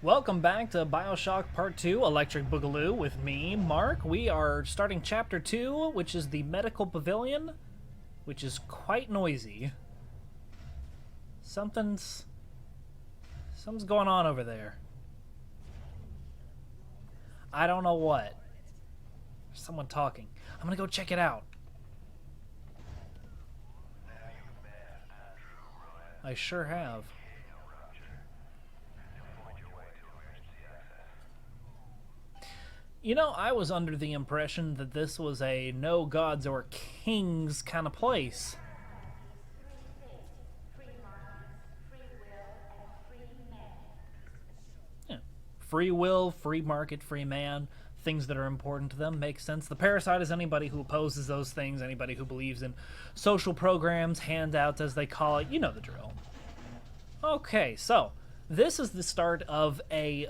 Welcome back to Bioshock Part 2, Electric Boogaloo, with me, Mark. We are starting Chapter 2, which is the Medical Pavilion, which is quite noisy. Something's going on over there. I don't know what. There's someone talking. I'm gonna go check it out. I sure have. You know, I was under the impression that this was a no gods or kings kind of place. Yeah. Free will, free market, free man, things that are important to them make sense. The parasite is anybody who opposes those things, anybody who believes in social programs, handouts as they call it. You know the drill. Okay, so this is the start of a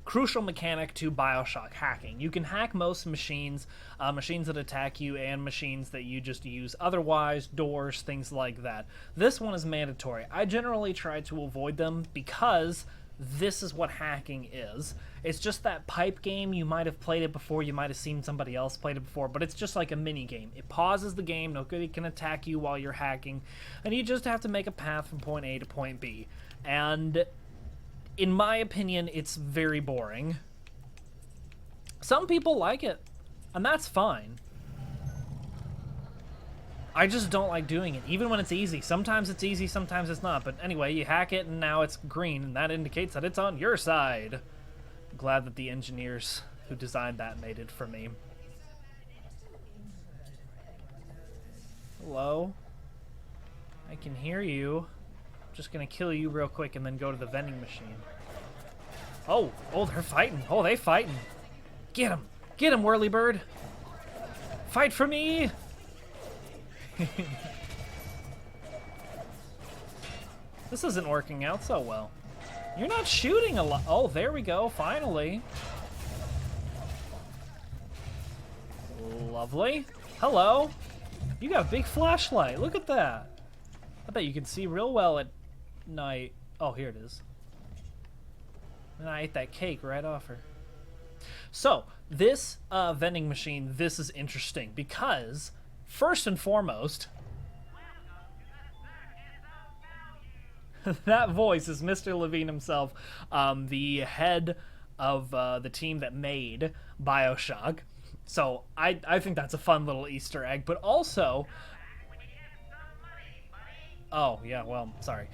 crucial mechanic to Bioshock hacking. You can hack most machines, machines that attack you and machines that you just use otherwise, doors, things like that. This one is mandatory. I generally try to avoid them because this is what hacking is. It's just that pipe game. You might have played it before, you might have seen somebody else played it before, but it's just like a mini game. It pauses the game, nobody can attack you while you're hacking, and you just have to make a path from point A to point B. And in my opinion, it's very boring. Some people like it, and that's fine. I just don't like doing it, even when it's easy. Sometimes it's easy, sometimes it's not. But anyway, you hack it, and now it's green, and that indicates that it's on your side. I'm glad that the engineers who designed that made it for me. Hello? I can hear you. Just gonna kill you real quick and then go to the vending machine. Oh, they're fighting. Oh, they fighting. Get him, Whirlybird. Fight for me. This isn't working out so well. You're not shooting a lot. Oh, there we go, finally. Lovely. Hello. You got a big flashlight. Look at that. I bet you can see real well at night. Oh, here it is. And I ate that cake right off her. So, this vending machine, this is interesting because, first and foremost, that voice is Mr. Levine himself, the head of the team that made Bioshock. So, I think that's a fun little Easter egg, but also... Oh, yeah, well, sorry.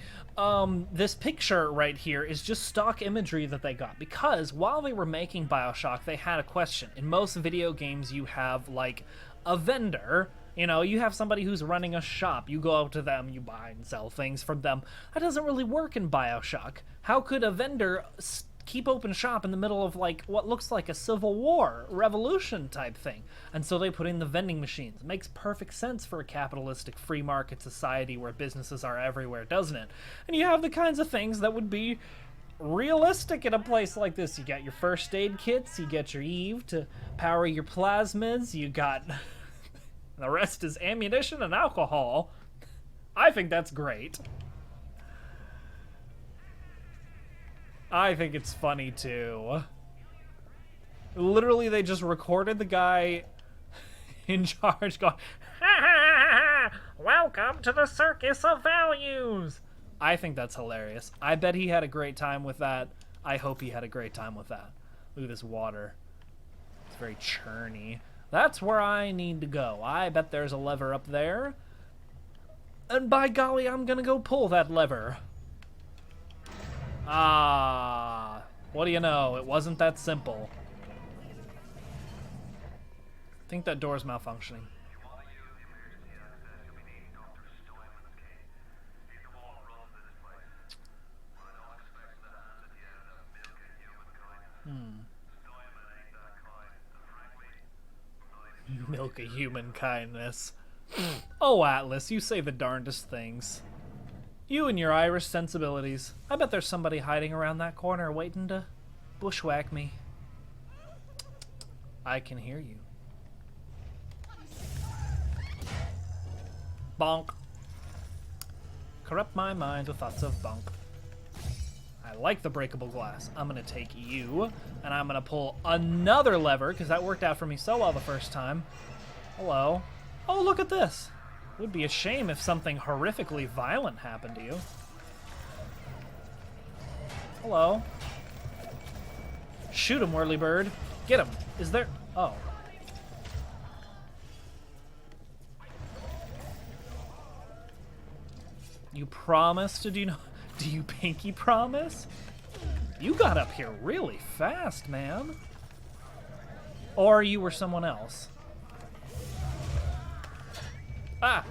This picture right here is just stock imagery that they got, because while they were making Bioshock, they had a question. In most video games, you have, like, a vendor. You know, you have somebody who's running a shop. You go out to them, you buy and sell things from them. That doesn't really work in Bioshock. How could a vendor keep open shop in the middle of, like, what looks like a civil war, revolution type thing? And so they put in the vending machines. It makes perfect sense for a capitalistic free market society where businesses are everywhere, doesn't it? And you have the kinds of things that would be realistic in a place like this. You got your first aid kits, you get your Eve to power your plasmids, you got... the rest is ammunition and alcohol. I think that's great. I think it's funny, too. Literally, they just recorded the guy in charge going, ha ha ha ha, welcome to the circus of values. I think that's hilarious. I bet he had a great time with that. I hope he had a great time with that. Look at this water. It's very churny. That's where I need to go. I bet there's a lever up there. And by golly, I'm gonna go pull that lever. Ah, what do you know? It wasn't that simple. I think that door's malfunctioning. Milk a human kindness. Oh, Atlas, you say the darndest things. You and your Irish sensibilities. I bet there's somebody hiding around that corner waiting to bushwhack me. I can hear you. Bonk. Corrupt my mind with thoughts of bunk. I like the breakable glass. I'm gonna take you, and I'm gonna pull another lever, because that worked out for me so well the first time. Hello. Oh, look at this. It would be a shame if something horrifically violent happened to you. Hello. Shoot him, whirly bird. Get him. Is there... Oh. You promise to do no... Do you pinky promise? You got up here really fast, man. Or you were someone else. Ah!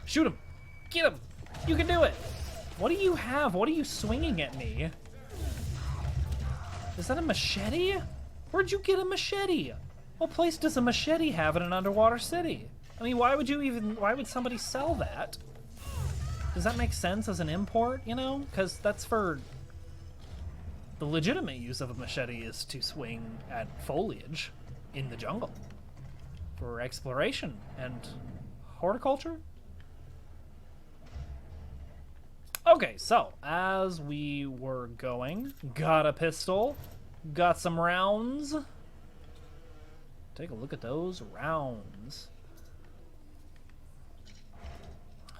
Shoot him! Get him! You can do it! What do you have? What are you swinging at me? Is that a machete? Where'd you get a machete? What place does a machete have in an underwater city? I mean, why would somebody sell that? Does that make sense as an import, you know? Because that's for... The legitimate use of a machete is to swing at foliage in the jungle. For exploration and horticulture? Okay, so, as we were going, got a pistol, got some rounds. Take a look at those rounds.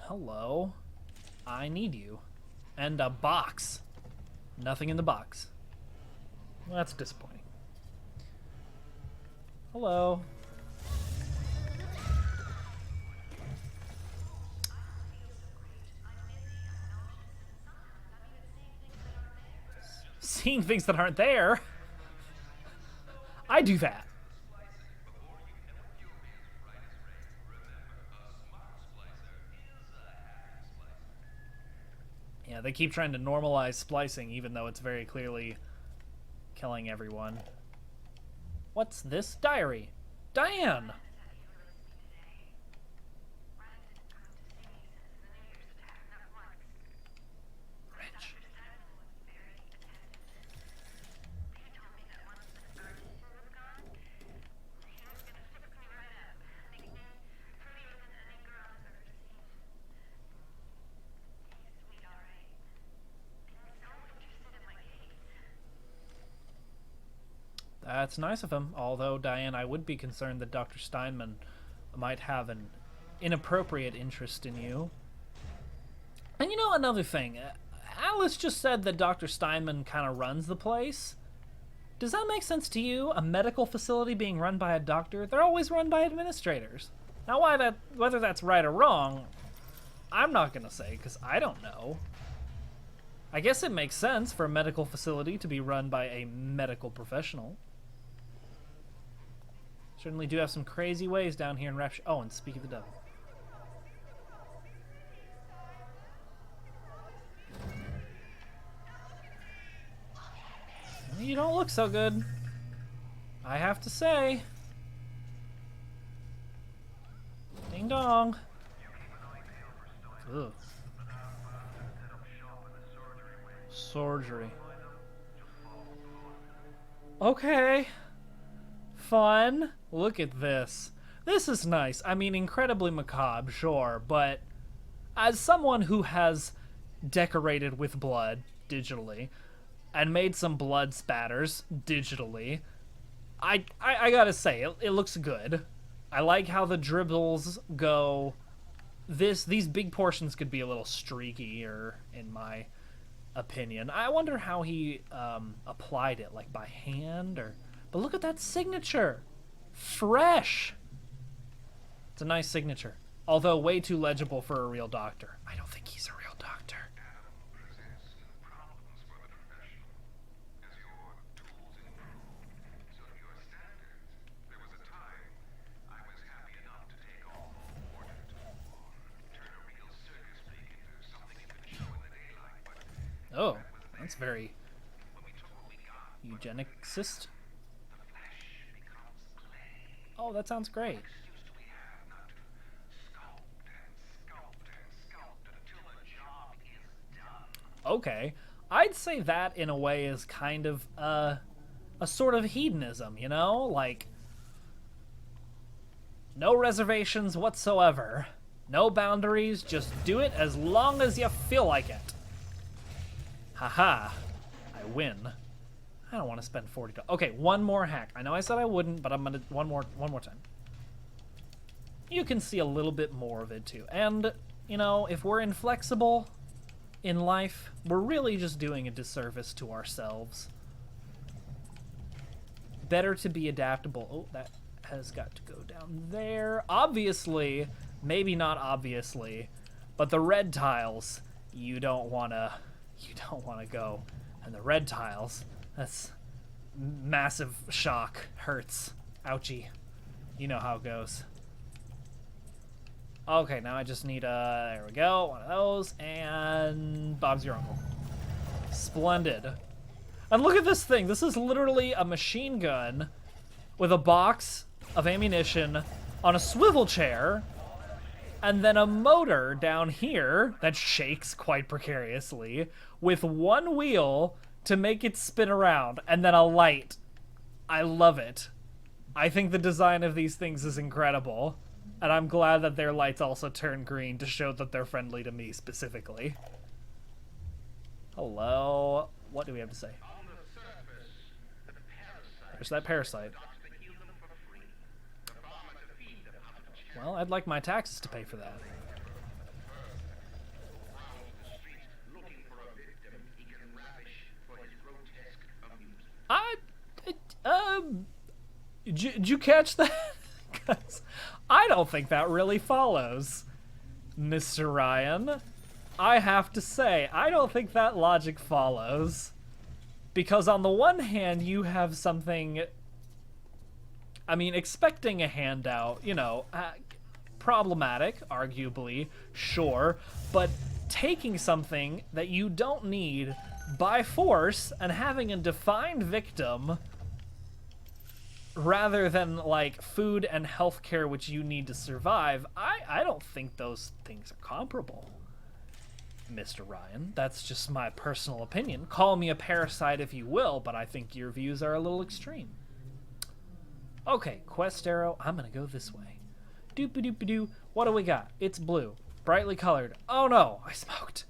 Hello. I need you. And a box. Nothing in the box. Well, that's disappointing. Hello. Seeing things that aren't there? I do that. Yeah, they keep trying to normalize splicing, even though it's very clearly killing everyone. What's this? Diary. Diane! Rich. That's nice of him, although, Diane, I would be concerned that Dr. Steinman might have an inappropriate interest in you. And you know, another thing, Alice just said that Dr. Steinman kind of runs the place. Does that make sense to you? A medical facility being run by a doctor? They're always run by administrators. Now, whether that's right or wrong, I'm not going to say, because I don't know. I guess it makes sense for a medical facility to be run by a medical professional. Certainly do have some crazy ways down here in Rapture. Oh, and speak of the devil. You don't look so good, I have to say. Ding dong. Ugh. Surgery. Okay. Fun. Look at this. This is nice. I mean, incredibly macabre, sure, but as someone who has decorated with blood digitally and made some blood spatters digitally, I gotta say, it looks good. I like how the dribbles go. These big portions could be a little streakier, in my opinion. I wonder how he applied it, like by hand or... But look at that signature! Fresh! It's a nice signature. Although way too legible for a real doctor. I don't think he's a real doctor. Oh, that's very eugenicist. Oh, that sounds great. Okay, I'd say that in a way is kind of a sort of hedonism, you know? Like, no reservations whatsoever. No boundaries, just do it as long as you feel like it. Haha, I I win. I don't want to spend $40. Okay, one more hack. I know I said I wouldn't, but I'm gonna one more time. You can see a little bit more of it too. And, you know, if we're inflexible in life, we're really just doing a disservice to ourselves. Better to be adaptable. Oh, that has got to go down there. Obviously, maybe not obviously, but the red tiles, you don't wanna go. And the red tiles, that's massive shock, hurts, ouchie. You know how it goes. Okay, now I just need there we go, one of those, and Bob's your uncle. Splendid. And look at this thing. This is literally a machine gun with a box of ammunition on a swivel chair, and then a motor down here that shakes quite precariously with one wheel to make it spin around, and then a light. I love it. I think the design of these things is incredible, and I'm glad that their lights also turn green to show that they're friendly to me specifically. Hello. What do we have to say? There's that parasite. Well, I'd like my taxes to pay for that. Did you catch that? 'Cause I don't think that really follows, Mr. Ryan. I have to say, I don't think that logic follows. Because on the one hand, you have something... I mean, expecting a handout, you know, problematic, arguably, sure, but taking something that you don't need by force and having a defined victim rather than, like, food and healthcare which you need to survive, I don't think those things are comparable, Mr. Ryan. That's just my personal opinion. Call me a parasite if you will, but I think your views are a little extreme. Okay, quest arrow. I'm gonna go this way. Doop-a-doop-a-doo. What do we got? It's blue. Brightly colored. Oh no, I smoked.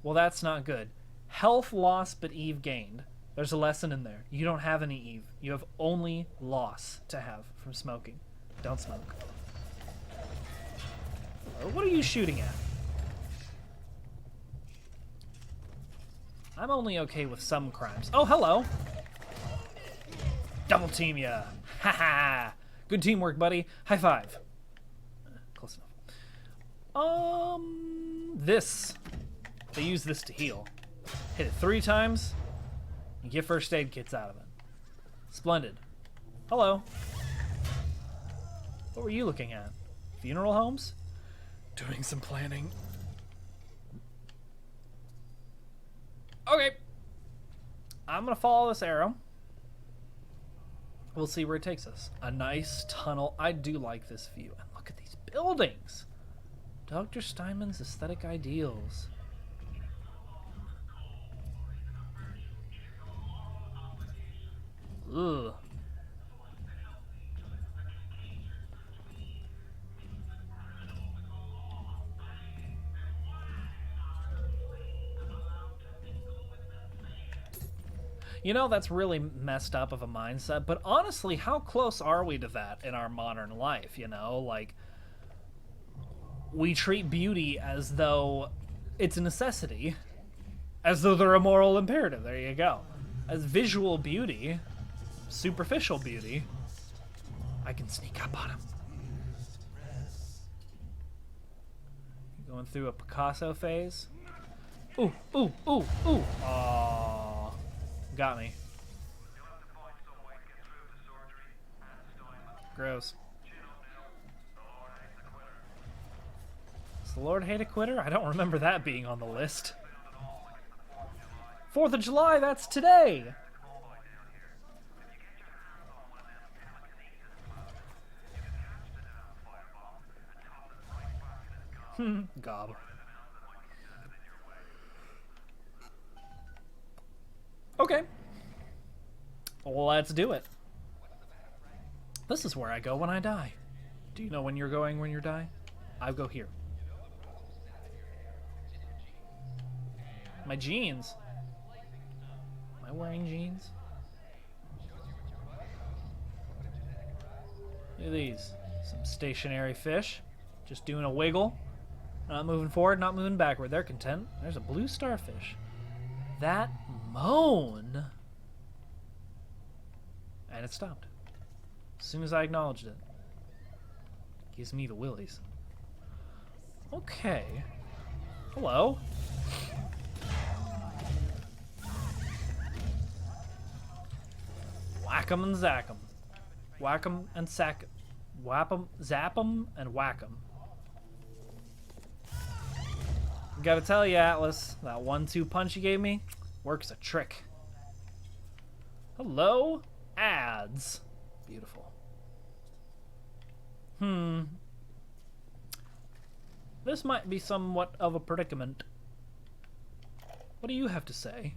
Well, that's not good. Health loss, but Eve gained. There's a lesson in there. You don't have any Eve. You have only loss to have from smoking. Don't smoke. What are you shooting at? I'm only okay with some crimes. Oh, hello. Double team ya. Haha. Good teamwork, buddy. High five. Close enough. This. They use this to heal. Hit it 3 times. You get first aid kits out of it. Splendid. Hello. What were you looking at? Funeral homes? Doing some planning. Okay. I'm gonna follow this arrow. We'll see where it takes us. A nice tunnel. I do like this view. And look at these buildings. Dr. Steinman's aesthetic ideals. Ugh. You know, that's really messed up of a mindset, but honestly, how close are we to that in our modern life, you know? Like, we treat beauty as though it's a necessity, as though they're a moral imperative. There you go. As visual beauty, superficial beauty, I can sneak up on him. Going through a Picasso phase. Ooh, ooh, ooh, ooh. Aww. Got me. Gross. Does the Lord hate a quitter? I don't remember that being on the list. 4th of July, that's today! Gob. Okay. Well, let's do it. This is where I go when I die. Do you know when you're going when you die? I go here. My jeans. My wearing jeans? Look at these. Some stationary fish. Just doing a wiggle. Not moving forward, not moving backward. They're content. There's a blue starfish. That moan. And it stopped. As soon as I acknowledged it. Gives me the willies. Okay. Hello. Whack 'em and zack 'em. Whack 'em and sack 'em. Whap 'em, zap 'em, and whack 'em. Gotta tell you, Atlas, that 1-2 punch you gave me works a trick. Hello? Ads. Beautiful. This might be somewhat of a predicament. What do you have to say?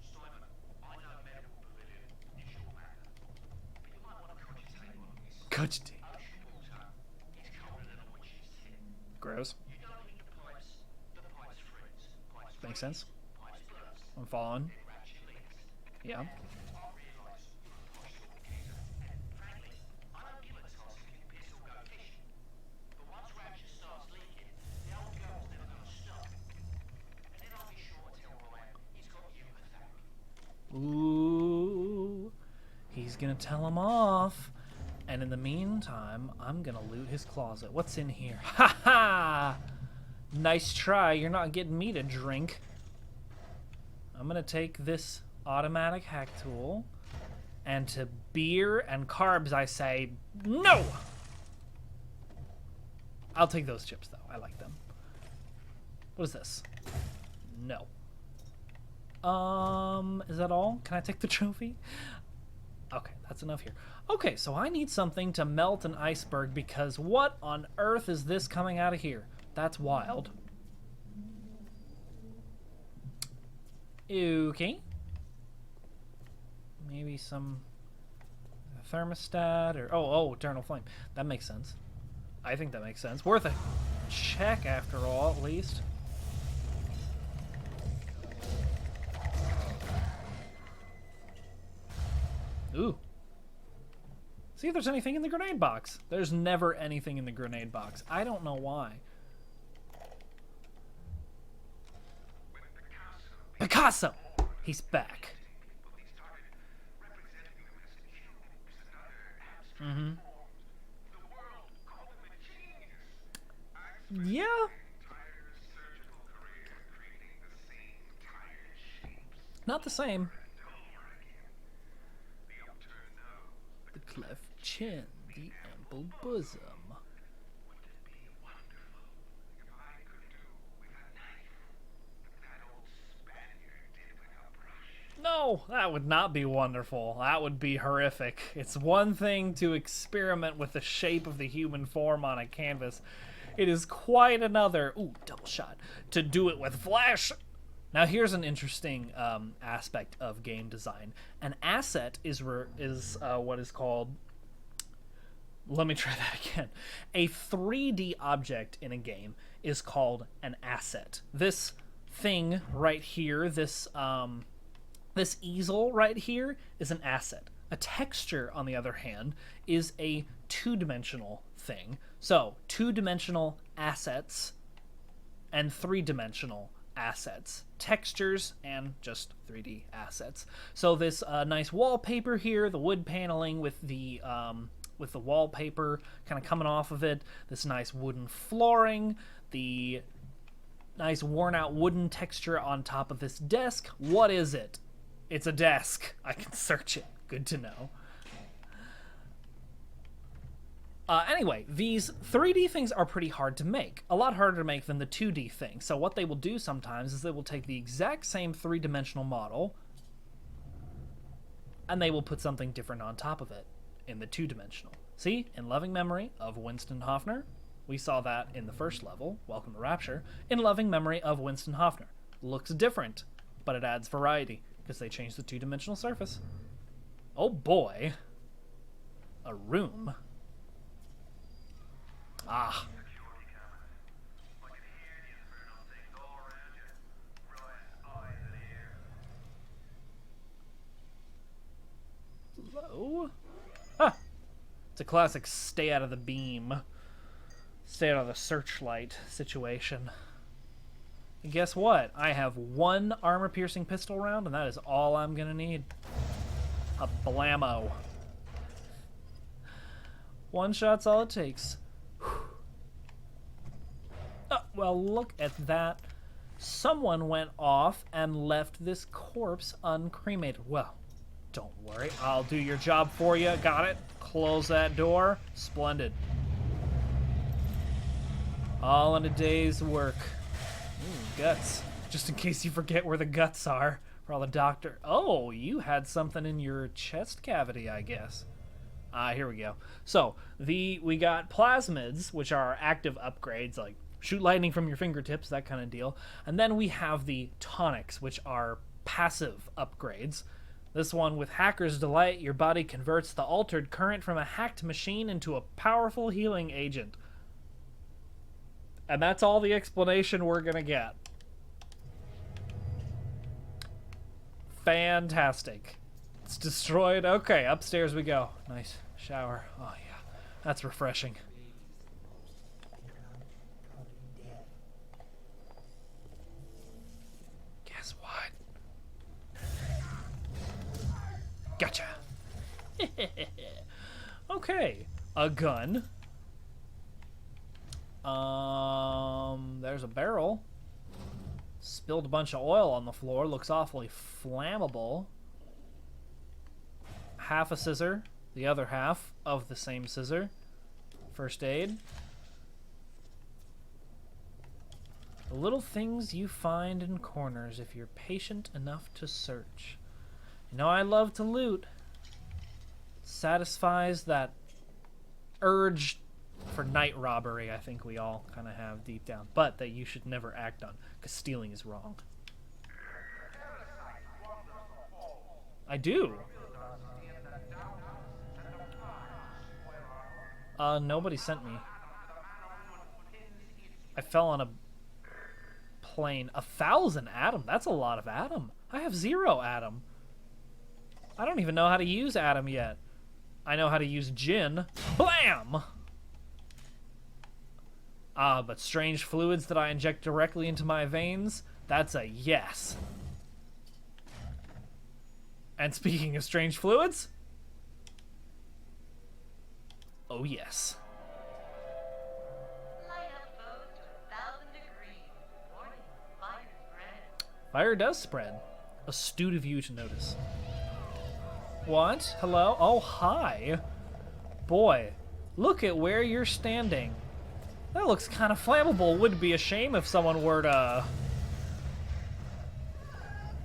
Steinman, I know Medical Pavilion is your matter, but you might want to cogitate on this. Cogitate. Ocean water is colder than a witch's tit. Gross. You don't need the pipes freeze. Pipes Makes sense. Pipes burst. I'm following. Then Rapture leaks. Yeah. I realise you're a posh little geezer, and frankly, I don't give a toss if you piss or go fishing. But once Rapture starts leaking, the old girl's never going to stop. And then I'll be sure to tell Ryan he's got you a therapy. Ooh. He's gonna tell him off. And in the meantime, I'm gonna loot his closet. What's in here? Ha ha! Nice try. You're not getting me to drink. I'm gonna take this automatic hack tool. And to beer and carbs, I say no! I'll take those chips, though. I like them. What is this? No. Is that all? Can I take the trophy? Okay, that's enough here. Okay, so I need something to melt an iceberg because what on earth is this coming out of here? That's wild. Okay. Maybe some thermostat or oh, eternal flame. That makes sense. I think that makes sense. Worth a check after all, at least. Ooh. See if there's anything in the grenade box. There's never anything in the grenade box. I don't know why. Picasso! He's back. Mm-hmm. Yeah. Not the same. The cleft chin, the ample bosom. No, that would not be wonderful. That would be horrific. It's one thing to experiment with the shape of the human form on a canvas. It is quite another, ooh, double shot, to do it with flash. Now here's an interesting aspect of game design. An asset is what is called, let me try that again. A 3D object in a game is called an asset. This thing right here, this easel right here is an asset. A texture, on the other hand, is a two-dimensional thing. So, two-dimensional assets and three-dimensional assets. Textures and just 3D assets. So this nice wallpaper here, the wood paneling with the wallpaper kind of coming off of it, this nice wooden flooring, the nice worn-out wooden texture on top of this desk. What is it? It's a desk. I can search it. Good to know. Anyway, these 3D things are pretty hard to make. A lot harder to make than the 2D thing. So what they will do sometimes is they will take the exact same three-dimensional model and they will put something different on top of it in the two-dimensional. See, in loving memory of Winston Hoffner, we saw that in the first level, Welcome to Rapture, in loving memory of Winston Hoffner. Looks different, but it adds variety because they changed the two-dimensional surface. Oh boy. A room. Ah. Hello? Ah! It's a classic stay out of the beam. Stay out of the searchlight situation. And guess what? I have one armor-piercing pistol round, and that is all I'm gonna need. A blammo. One shot's all it takes. Oh, well, look at that. Someone went off and left this corpse uncremated. Well, don't worry. I'll do your job for you. Got it? Close that door. Splendid. All in a day's work. Ooh, guts. Just in case you forget where the guts are. For all the doctor. Oh, you had something in your chest cavity, I guess. Here we go. So, we got plasmids, which are active upgrades, like shoot lightning from your fingertips, that kind of deal. And then we have the tonics, which are passive upgrades. This one, with Hacker's Delight, your body converts the altered current from a hacked machine into a powerful healing agent. And that's all the explanation we're gonna get. Fantastic. It's destroyed. Okay, upstairs we go. Nice shower. Oh yeah, that's refreshing. Guess what? Gotcha. Okay, a gun. There's a barrel. Spilled a bunch of oil on the floor. Looks awfully flammable. Half a scissor. The other half of the same scissor. First aid. The little things you find in corners if you're patient enough to search. You know, I love to loot. Satisfies that urge for night robbery I think we all kind of have deep down, but that you should never act on, because stealing is wrong. I do. Nobody sent me. I fell on a plane. 1,000 Atom? That's a lot of Atom. I have 0 Atom. I don't even know how to use Atom yet. I know how to use Gin. Blam! But strange fluids that I inject directly into my veins, that's a yes. And speaking of strange fluids, oh yes. Light up boat to 1,000 degrees. Warning, fire spread. Fire does spread. Astute of you to notice. What? Hello? Oh, hi. Boy, look at where you're standing. That looks kind of flammable. Would be a shame if someone were to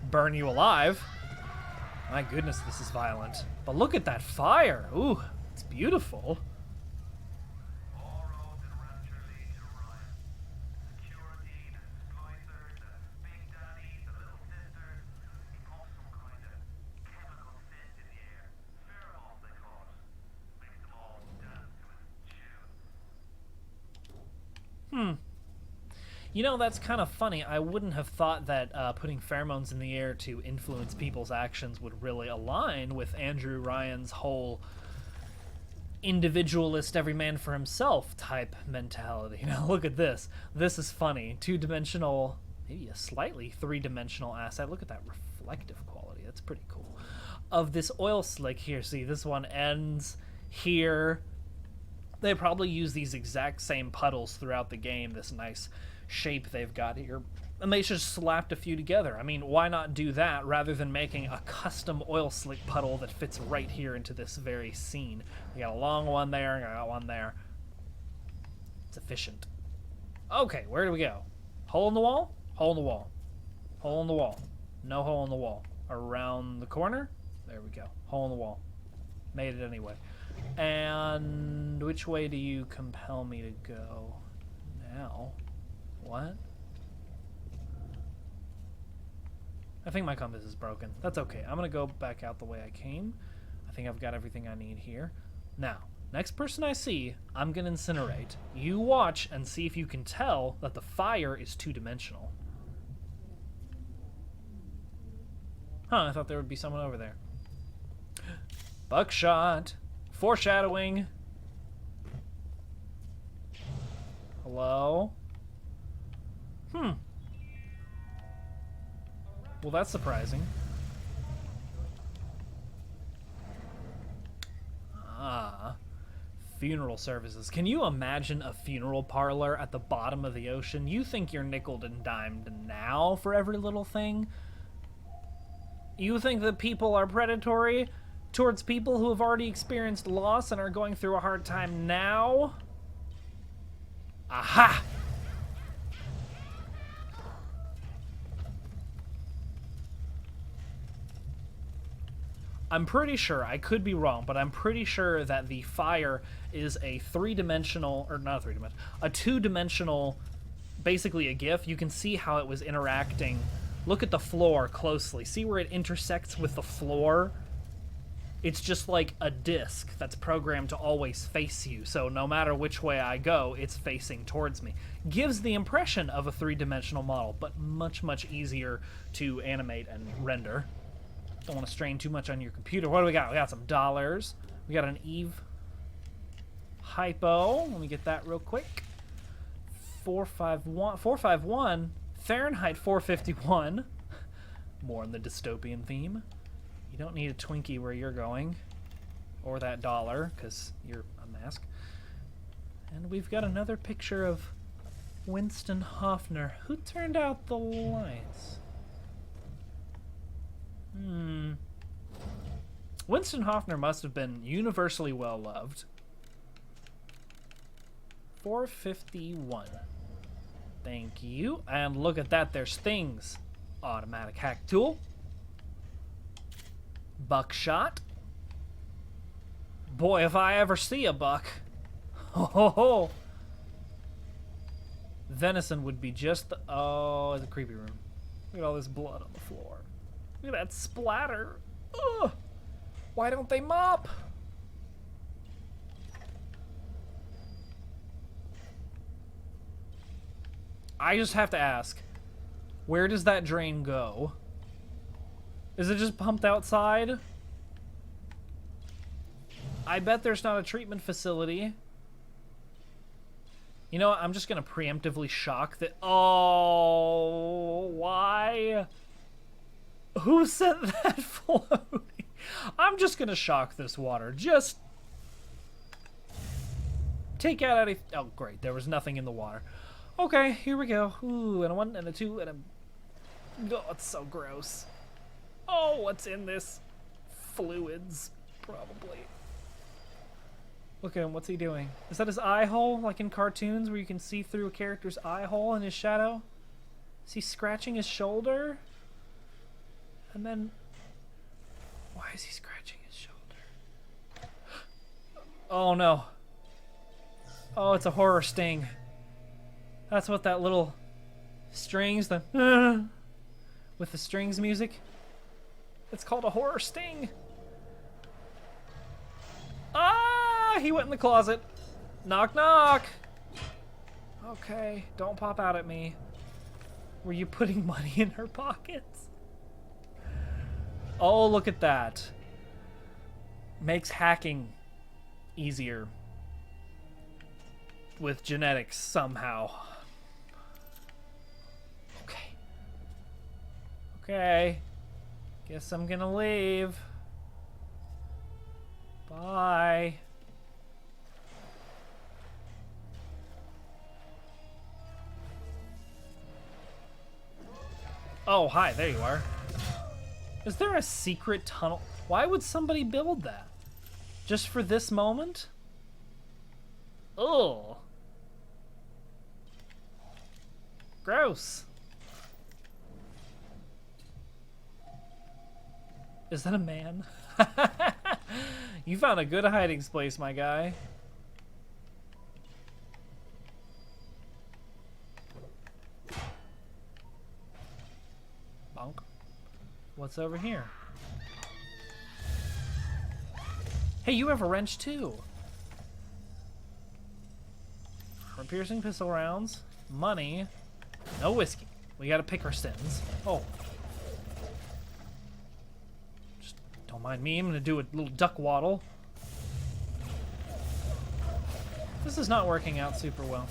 burn you alive. My goodness, this is violent. But look at that fire. Ooh, it's beautiful. All roads in Rapture lead to Orion. Security, the exploiters, the big daddies, the little sisters. It pumps some kind of chemical scent in the air. Pheromones, they call it. Makes them all dance to its tune. You know, that's kind of funny. I wouldn't have thought that putting pheromones in the air to influence people's actions would really align with Andrew Ryan's whole individualist, every man for himself type mentality. Now, look at this. This is funny. 2-dimensional, maybe a slightly 3-dimensional asset. Look at that reflective quality. That's pretty cool. Of this oil slick here. See, this one ends here. They probably use these exact same puddles throughout the game, this nice shape they've got here, and they just slapped a few together. I mean, why not do that rather than making a custom oil slick puddle that fits right here into this very scene? We got a long one there, and I got one there. It's efficient. Okay, where do we go? Hole in the wall? Hole in the wall. Hole in the wall. No hole in the wall. Around the corner? There we go. Hole in the wall. Made it anyway. And which way do you compel me to go now? What? I think my compass is broken. That's okay. I'm gonna go back out the way I came. I think I've got everything I need here. Now, next person I see, I'm gonna incinerate. You watch and see if you can tell that the fire is 2-dimensional. Huh, I thought there would be someone over there. Buckshot. Foreshadowing. Hello? Well, that's surprising. Funeral services. Can you imagine a funeral parlor at the bottom of the ocean? You think you're nickeled and dimed now for every little thing? You think that people are predatory towards people who have already experienced loss and are going through a hard time now? Aha! I'm pretty sure, I could be wrong, but I'm pretty sure that the fire is a three-dimensional, or not a three-dimensional, a two-dimensional, basically a GIF. You can see how it was interacting. Look at the floor closely. See where it intersects with the floor? It's just like a disc that's programmed to always face you, so no matter which way I go, it's facing towards me. Gives the impression of a three-dimensional model, but much, much easier to animate and render. Don't want to strain too much on your computer. What do we got? We got some dollars. We got an Eve hypo. Let me get that real quick. 451 Fahrenheit 451. More in the dystopian theme. You don't need a Twinkie where you're going, or that dollar, because you're a mask. And we've got another picture of Winston Hoffner. Who turned out the lights? Winston Hoffner must have been universally well loved. 451. Thank you. And look at that, there's things. Automatic hack tool. Buckshot. Boy, if I ever see a buck. Ho ho ho. Venison would be just the... Oh, it's a creepy room. Look at all this blood on the floor. Look at that splatter. Ugh. Why don't they mop? I just have to ask, where does that drain go? Is it just pumped outside? I bet there's not a treatment facility. You know what? I'm just going to preemptively shock that... Oh, why? Who sent that floating? I'm just going to shock this water. Just take out any... Oh, great. There was nothing in the water. Okay, here we go. Ooh, and a 1 and a 2 and a... Oh, it's so gross. Oh, what's in this? Fluids, probably. Look at him. What's he doing? Is that his eye hole, like in cartoons where you can see through a character's eye hole in his shadow? Is he scratching his shoulder? And then... Why is he scratching his shoulder? Oh, no. Oh, it's a horror sting. That's what that little strings, the... with the strings music. It's called a horror sting. Ah! He went in the closet. Knock, knock. Okay, don't pop out at me. Were you putting money in her pockets? Oh, look at that. Makes hacking easier. With genetics, somehow. Okay. Okay. Guess I'm gonna leave. Bye. Oh, hi, there you are. Is there a secret tunnel? Why would somebody build that? Just for this moment? Ugh. Gross. Is that a man? You found a good hiding place, my guy. Bonk. What's over here? Hey, you have a wrench too. For piercing pistol rounds, money, no whiskey. We gotta pick our sins. Oh. Just Don't mind me, I'm gonna do a little duck waddle. This is not working out super well.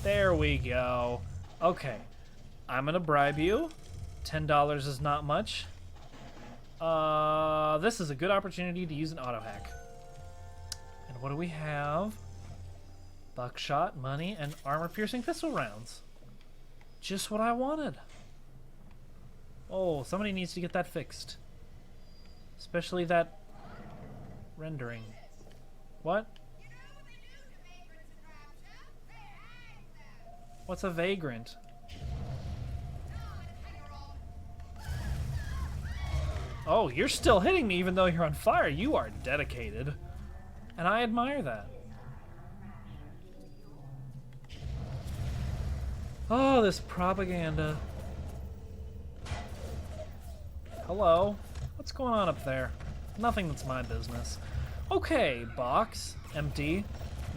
There we go. Okay. I'm gonna bribe you. $10 is not much. This is a good opportunity to use an auto hack. And what do we have? Buckshot, money, and armor-piercing pistol rounds. Just what I wanted. Oh, somebody needs to get that fixed. Especially that rendering. What? What's a vagrant? Oh, you're still hitting me even though you're on fire. You are dedicated. And I admire that. Oh, this propaganda. Hello? What's going on up there? Nothing that's my business. Okay, box. Empty.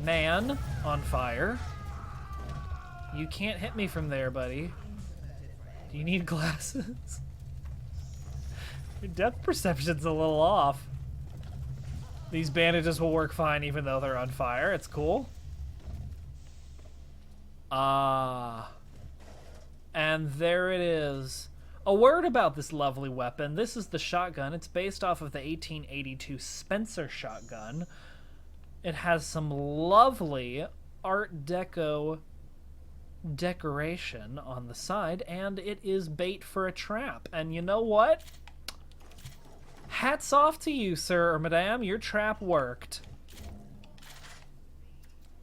Man on fire. You can't hit me from there, buddy. Do you need glasses? Your depth perception's a little off. These bandages will work fine even though they're on fire. It's cool. Ah. And there it is. A word about this lovely weapon. This is the shotgun. It's based off of the 1882 Spencer shotgun. It has some lovely Art Deco decoration on the side, and it is bait for a trap. And you know what? Hats off to you, sir or madame. Your trap worked.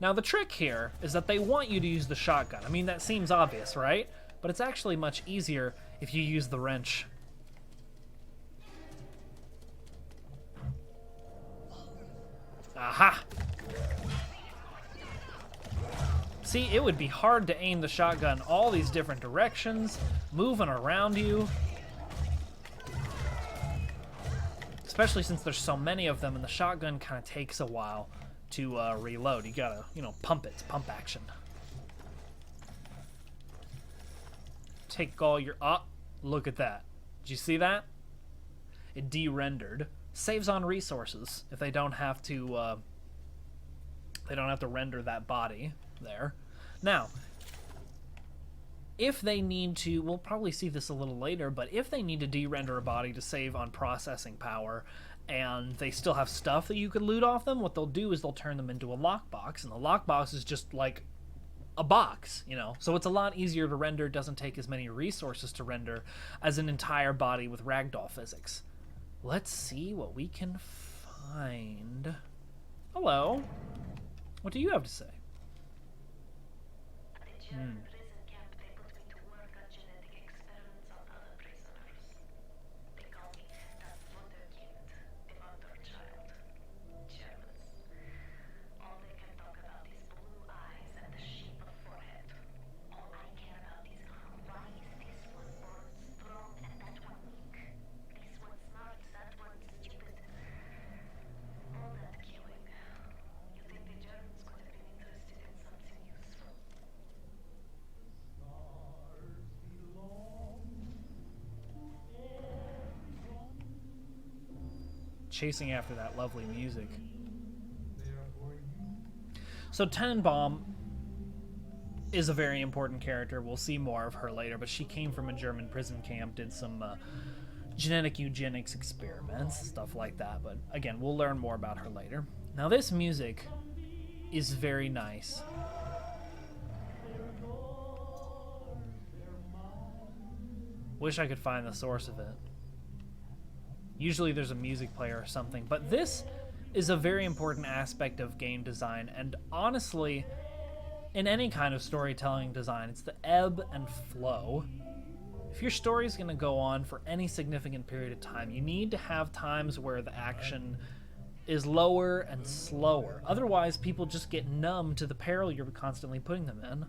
Now, the trick here is that they want you to use the shotgun. I mean, that seems obvious, right? But it's actually much easier if you use the wrench. Aha! See, it would be hard to aim the shotgun all these different directions, moving around you. Especially since there's so many of them and the shotgun kind of takes a while to reload. You gotta, pump it. It's pump action. Take all your... Oh, look at that. Did you see that? It de-rendered. Saves on resources if they don't have to... they don't have to render that body there. Now, if they need to... We'll probably see this a little later, but if they need to de-render a body to save on processing power and they still have stuff that you could loot off them, what they'll do is they'll turn them into a lockbox, and the lockbox is just like a box, so it's a lot easier to render, doesn't take as many resources to render as an entire body with ragdoll physics. Let's see what we can find. Hello. What do you have to say? At the German prison camp, they put me to work on genetic experiments on other prisoners. They call me das Wunderkind, the wonder child. Germans. All they can talk about is blue eyes and the shape of forehead. All I care about is why is this one born strong and that one weak? This one smart, that one stupid. All that killing. You think the Germans could have been interested in something useful? Chasing after that lovely music. So Tenenbaum is a very important character. We'll see more of her later, but she came from a German prison camp, did some genetic eugenics experiments, stuff like that. But again, we'll learn more about her later. Now this music is very nice. Wish I could find the source of it. Usually there's a music player or something, but this is a very important aspect of game design, and honestly, in any kind of storytelling design, it's the ebb and flow. If your story is going to go on for any significant period of time, you need to have times where the action is lower and slower. Otherwise, people just get numb to the peril you're constantly putting them in.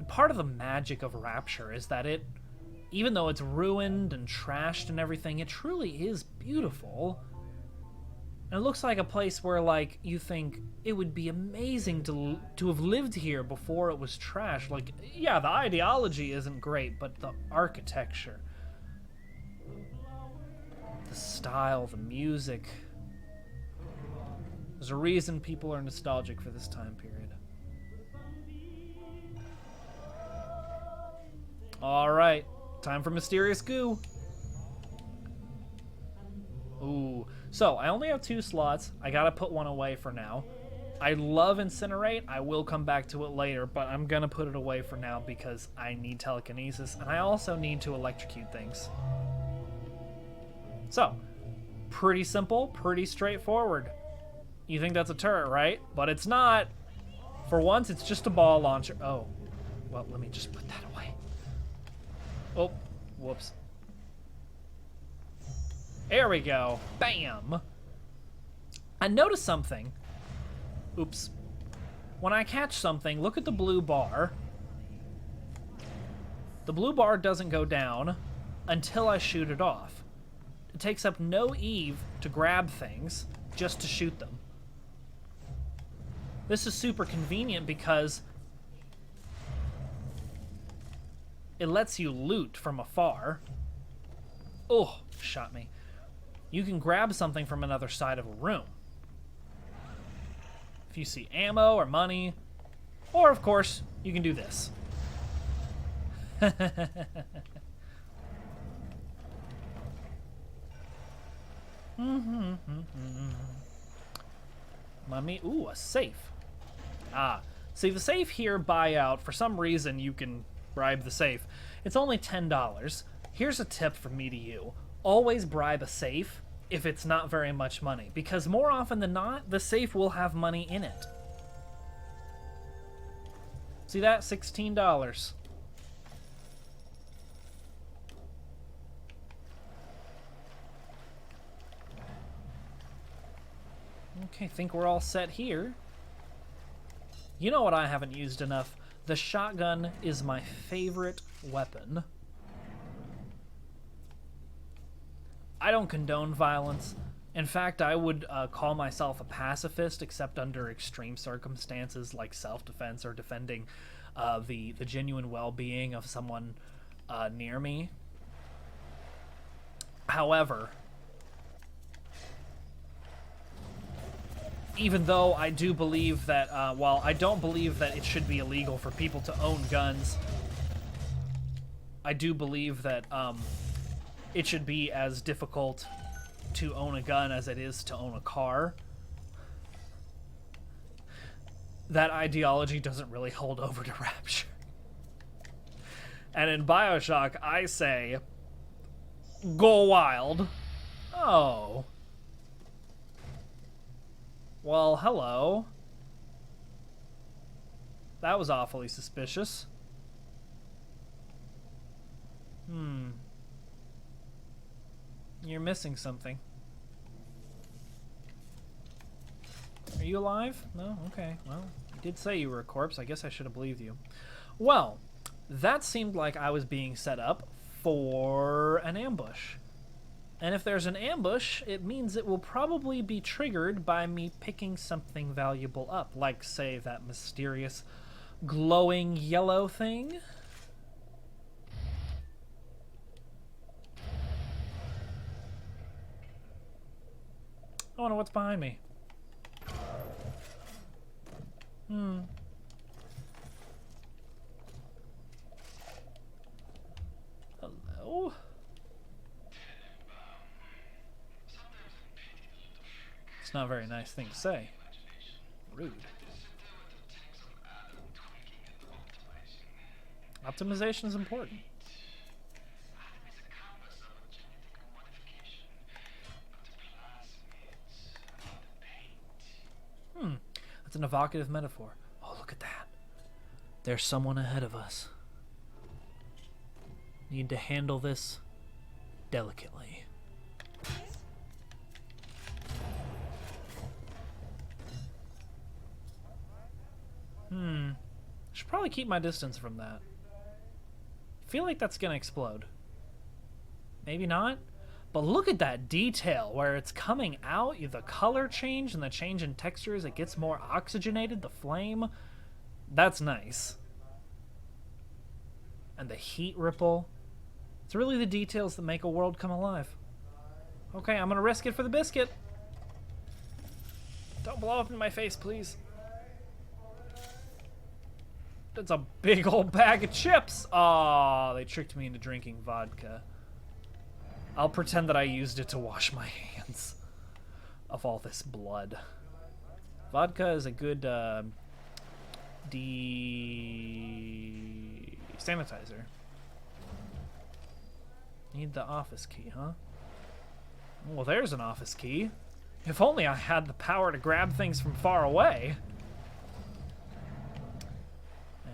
Part of the magic of Rapture is that it, even though it's ruined and trashed and everything, it truly is beautiful. And it looks like a place where, like, you think it would be amazing to have lived here before it was trash. Like, yeah, the ideology isn't great, but the architecture, the style, the music. There's a reason people are nostalgic for this time period. All right, time for mysterious goo. Ooh, so I only have 2 slots. I gotta put one away for now. I love incinerate. I will come back to it later, but I'm gonna put it away for now because I need telekinesis, and I also need to electrocute things. So, pretty simple, pretty straightforward. You think that's a turret, right? But it's not. For once, it's just a ball launcher. Oh, well, let me just put that away. Oh, whoops. There we go. Bam! I noticed something. Oops. When I catch something, look at the blue bar. The blue bar doesn't go down until I shoot it off. It takes up no Eve to grab things, just to shoot them. This is super convenient because it lets you loot from afar. Oh, shot me. You can grab something from another side of a room. If you see ammo or money, or of course, you can do this. Mummy, ooh, a safe. Ah, see the safe here, buyout, for some reason you can bribe the safe. It's only $10. Here's a tip from me to you. Always bribe a safe if it's not very much money, because more often than not, the safe will have money in it. See that? $16. Okay, think we're all set here. You know what I haven't used enough? The shotgun is my favorite weapon. I don't condone violence. In fact, I would call myself a pacifist, except under extreme circumstances like self-defense or defending the genuine well-being of someone near me. However, even though I do believe that, while I don't believe that it should be illegal for people to own guns, I do believe that it should be as difficult to own a gun as it is to own a car. That ideology doesn't really hold over to Rapture. And in Bioshock, I say, go wild. Oh. Well, hello. That was awfully suspicious. You're missing something. Are you alive? No? Okay. Well, you did say you were a corpse. I guess I should have believed you. Well, that seemed like I was being set up for an ambush. And if there's an ambush, it means it will probably be triggered by me picking something valuable up, like, say, that mysterious glowing yellow thing. I wonder what's behind me. Hello? It's not a very nice thing to say. Rude. Optimization is important. That's an evocative metaphor. Oh, look at that. There's someone ahead of us. Need to handle this delicately. Should probably keep my distance from that. Feel like that's gonna explode. Maybe not. But look at that detail where it's coming out, the color change and the change in texture as it gets more oxygenated, the flame. That's nice. And the heat ripple. It's really the details that make a world come alive. Okay, I'm gonna risk it for the biscuit. Don't blow up in my face, please. That's a big old bag of chips. Aw, they tricked me into drinking vodka. I'll pretend that I used it to wash my hands of all this blood. Vodka is a good sanitizer. Need the office key, huh? Well, there's an office key. If only I had the power to grab things from far away.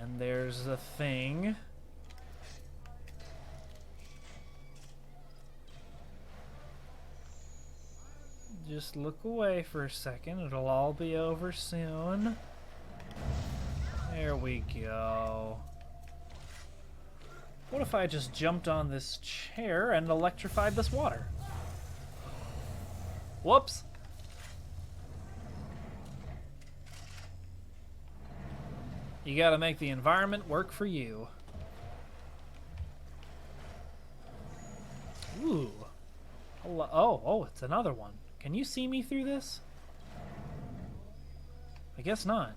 And there's a thing. Just look away for a second. It'll all be over soon. There we go. What if I just jumped on this chair and electrified this water? Whoops. You gotta make the environment work for you. Ooh. Oh, it's another one. Can you see me through this? I guess not.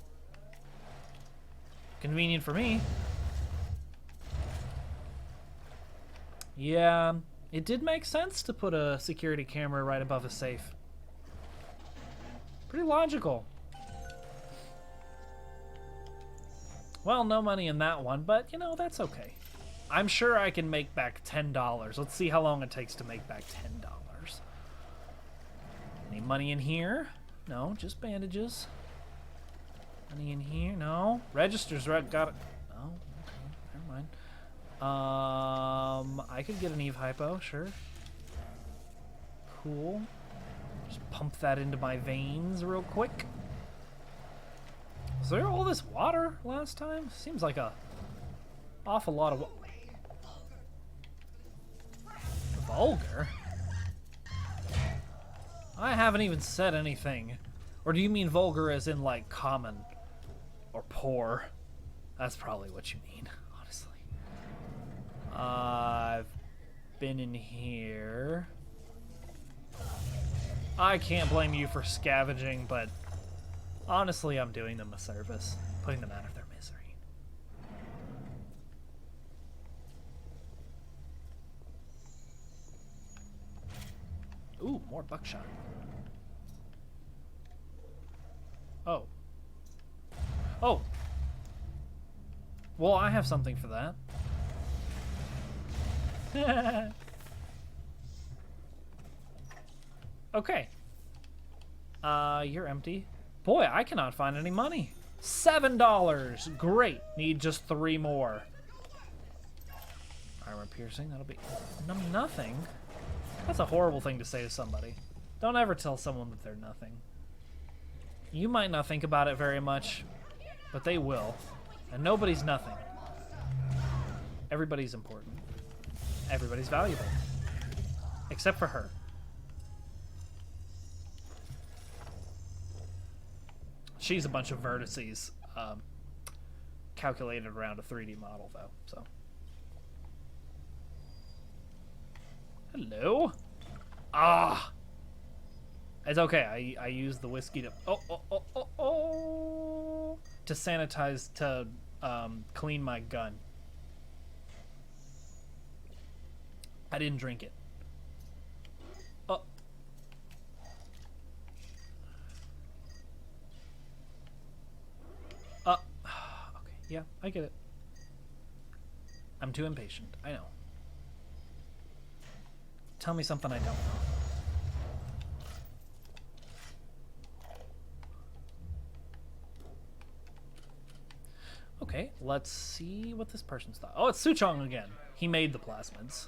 Convenient for me. Yeah, it did make sense to put a security camera right above a safe. Pretty logical. Well, no money in that one, but, you know, that's okay. I'm sure I can make back $10. Let's see how long it takes to make back $10. Any money in here? No, just bandages. Money in here? No. Registers, right? Got it. No, okay, never mind. I could get an Eve Hypo, sure. Cool. Just pump that into my veins real quick. Was there all this water last time? Seems like a awful lot of vulgar? I haven't even said anything. Or do you mean vulgar as in like common or poor? That's probably what you mean, honestly. I've been in here. I can't blame you for scavenging, but honestly, I'm doing them a service, putting them out of their misery. Ooh, more buckshot. Oh. Oh! Well, I have something for that. Okay. You're empty. Boy, I cannot find any money. $7! Great. Need just 3 more. Armor piercing, that'll be nothing. That's a horrible thing to say to somebody. Don't ever tell someone that they're nothing. You might not think about it very much, but they will. And nobody's nothing. Everybody's important. Everybody's valuable. Except for her. She's a bunch of vertices calculated around a 3D model, though, so. Hello? Ah! It's okay, I used the whiskey to... to sanitize, to clean my gun. I didn't drink it. Oh. Okay, yeah, I get it. I'm too impatient, I know. Tell me something I don't know. Okay, let's see what this person's thought. Oh, it's Suchong again. He made the plasmids.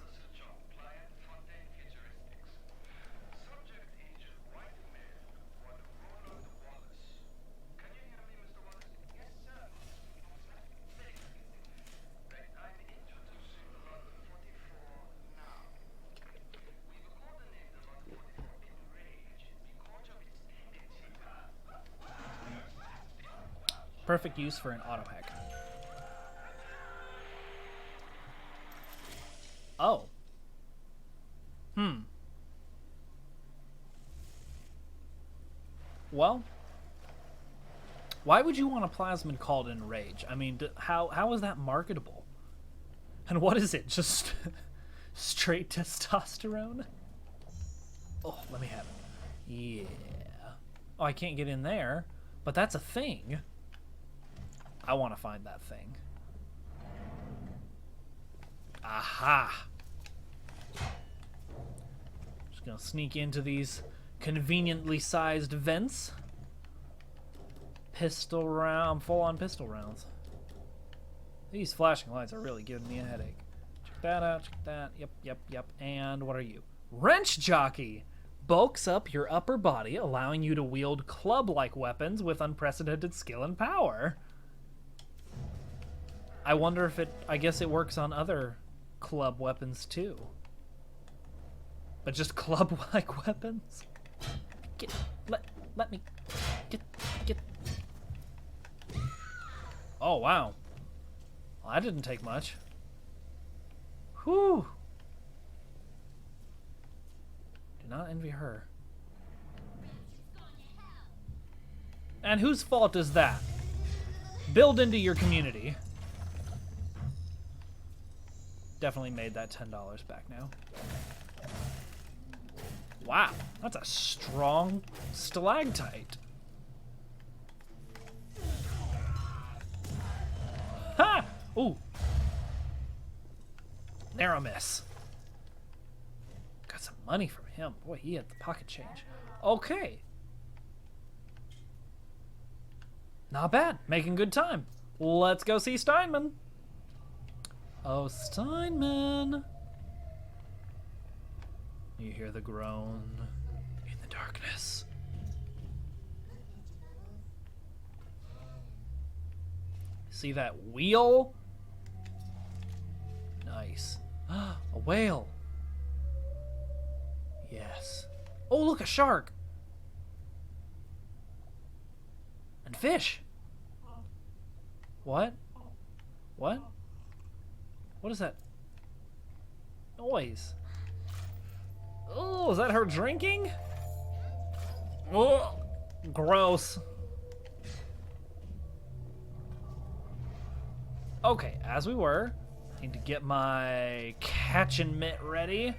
Perfect use for an auto hack. Oh. Well, why would you want a plasmid called Enrage? I mean, how is that marketable? And what is it? Just straight testosterone? Oh, let me have it. Yeah. Oh, I can't get in there, but that's a thing. I want to find that thing. Aha! Just gonna sneak into these conveniently sized vents. Pistol round, full-on pistol rounds. These flashing lights are really giving me a headache. Check that out, check that. Yep. And what are you? Wrench Jockey! Bulks up your upper body, allowing you to wield club-like weapons with unprecedented skill and power. I wonder if I guess it works on other club weapons too. But just club-like weapons? Let me get. Oh, wow. Well, that didn't take much. Whew. Do not envy her. And whose fault is that? Build into your community. Definitely made that $10 back now. Wow, that's a strong stalactite. Ha! Ooh. Narrow miss. Got some money from him. Boy, he had the pocket change. Okay. Not bad. Making good time. Let's go see Steinman. Oh, Steinman. You hear the groan in the darkness. See that wheel? Nice. A whale. Yes. Oh, look, a shark. And fish. What? What? What is that noise? Oh, is that her drinking? Oh, gross. Okay, as we were, need to get my catch and mitt ready.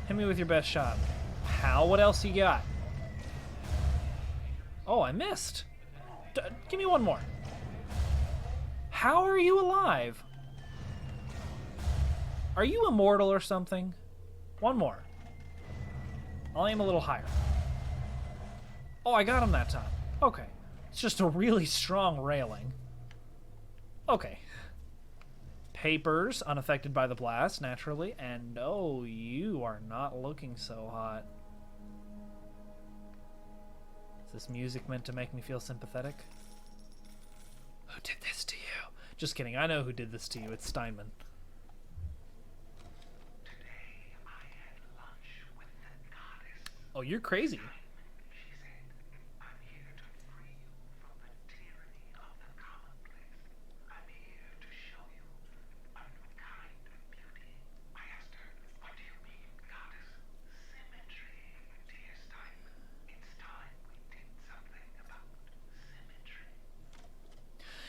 Hit me with your best shot. How? What else you got? Oh, I missed. Give me one more. How are you alive? Are you immortal or something? One more. I'll aim a little higher. Oh, I got him that time. Okay. It's just a really strong railing. Okay. Papers, unaffected by the blast, naturally. And oh, you are not looking so hot. Is this music meant to make me feel sympathetic? Who did this to you? Just kidding. I know who did this to you. It's Steinman. Today I had lunch with the goddess. Oh, you're crazy. She said, I'm here to free you from the tyranny of the commonplace. I'm here to show you a new kind of beauty. I asked her, what do you mean, goddess? Symmetry, dear Steinman. It's time we did something about symmetry.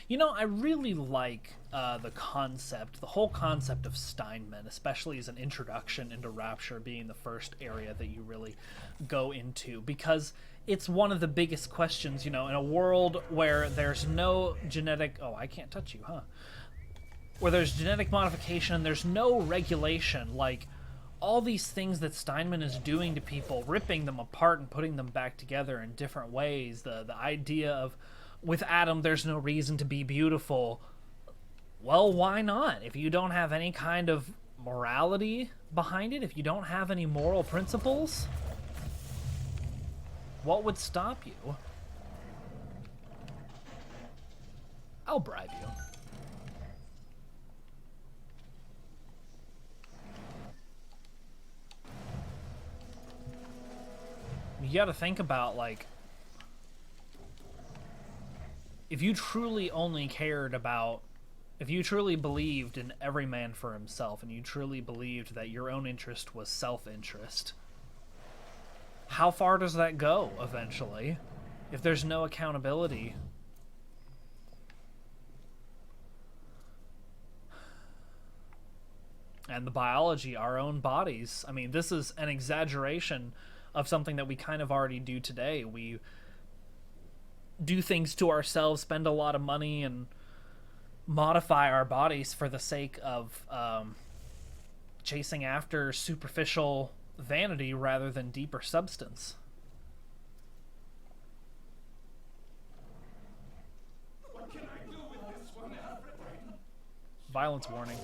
You know, I really like the whole concept of Steinman, especially as an introduction into Rapture being the first area that you really go into, because it's one of the biggest questions, you know, in a world where there's no genetic... Oh, I can't touch you, huh? Where there's genetic modification, there's no regulation, like, all these things that Steinman is doing to people, ripping them apart and putting them back together in different ways, the idea of... With Adam, there's no reason to be beautiful. Well, why not? If you don't have any kind of morality behind it, if you don't have any moral principles, what would stop you? I'll bribe you. You gotta think about, like... if you truly only cared about, if you truly believed in every man for himself, and you truly believed that your own interest was self-interest, how far does that go eventually? If there's no accountability. And the biology, our own bodies. I mean, this is an exaggeration of something that we kind of already do today. We do things to ourselves, spend a lot of money, and modify our bodies for the sake of chasing after superficial vanity rather than deeper substance. What can I do with this one, Alfred? Violence warning.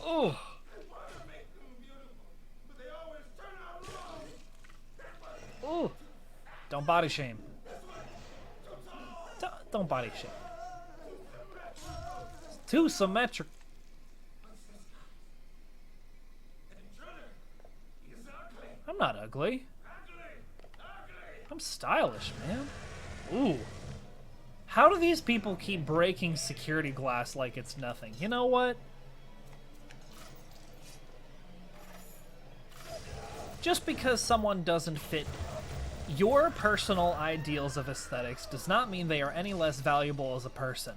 Oh! Oh! Don't body shame. Don't body shame. It's too symmetric. I'm not ugly. I'm stylish, man. Ooh. How do these people keep breaking security glass like it's nothing? You know what? Just because someone doesn't fit your personal ideals of aesthetics does not mean they are any less valuable as a person.